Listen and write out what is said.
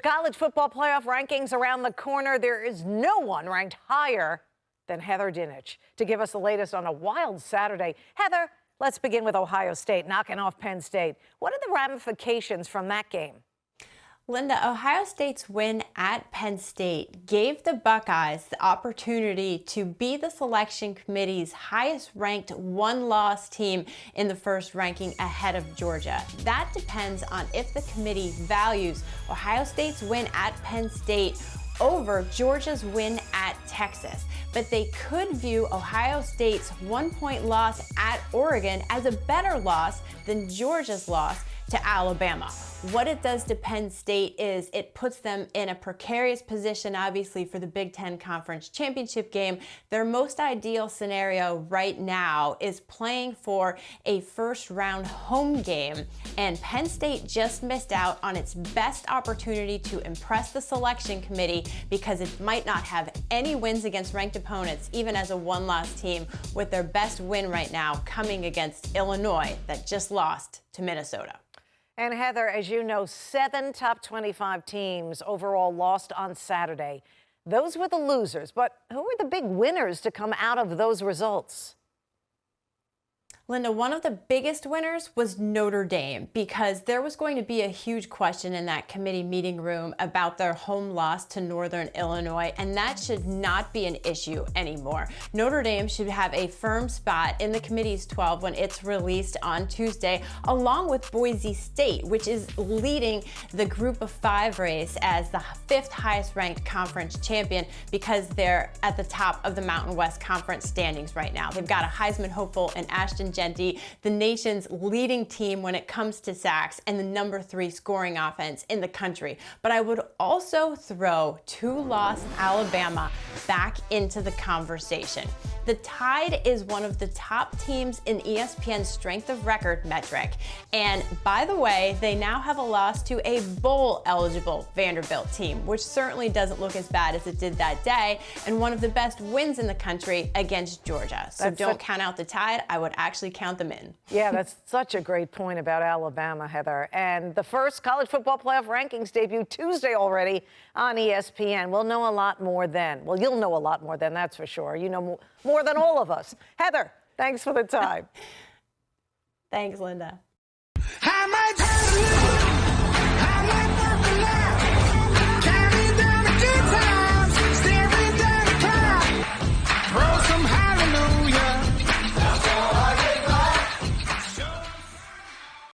college football playoff rankings around the corner, there is no one ranked higher than Heather Dinich to give us the latest on a wild Saturday. Heather, let's begin with Ohio State knocking off Penn State. What are the ramifications from that game? Linda, Ohio State's win at Penn State gave the Buckeyes the opportunity to be the selection committee's highest-ranked one-loss team in the first ranking ahead of Georgia. That depends on if the committee values Ohio State's win at Penn State over Georgia's win at Texas. But they could view Ohio State's one-point loss at Oregon as a better loss than Georgia's loss to Alabama. What it does to Penn State is it puts them in a precarious position, obviously, for the Big Ten Conference Championship game. Their most ideal scenario right now is playing for a first-round home game, and Penn State just missed out on its best opportunity to impress the selection committee because it might not have any wins against ranked opponents, even as a one-loss team, with their best win right now coming against Illinois that just lost to Minnesota. And Heather, as you know, 7 top 25 teams overall lost on Saturday. Those were the losers, but who were the big winners to come out of those results? Linda, one of the biggest winners was Notre Dame because there was going to be a huge question in that committee meeting room about their home loss to Northern Illinois, and that should not be an issue anymore. Notre Dame should have a firm spot in the committee's 12 when it's released on Tuesday, along with Boise State, which is leading the Group of 5 race as the 5th highest ranked conference champion because they're at the top of the Mountain West Conference standings right now. They've got a Heisman hopeful in Ashton Jeanty, the nation's leading team when it comes to sacks and the number 3 scoring offense in the country. But I would also throw 2-loss Alabama back into the conversation. The Tide is one of the top teams in ESPN's strength of record metric. And by the way, they now have a loss to a bowl-eligible Vanderbilt team, which certainly doesn't look as bad as it did that day, and one of the best wins in the country against Georgia. So don't count out the Tide. I would actually count them in. Yeah, that's such a great point about Alabama, Heather. And the first college football playoff rankings debut Tuesday already on ESPN. We'll know a lot more then. Well, you'll know a lot more then, that's for sure. You know more than all of us. Heather, thanks for the time. Thanks, Linda.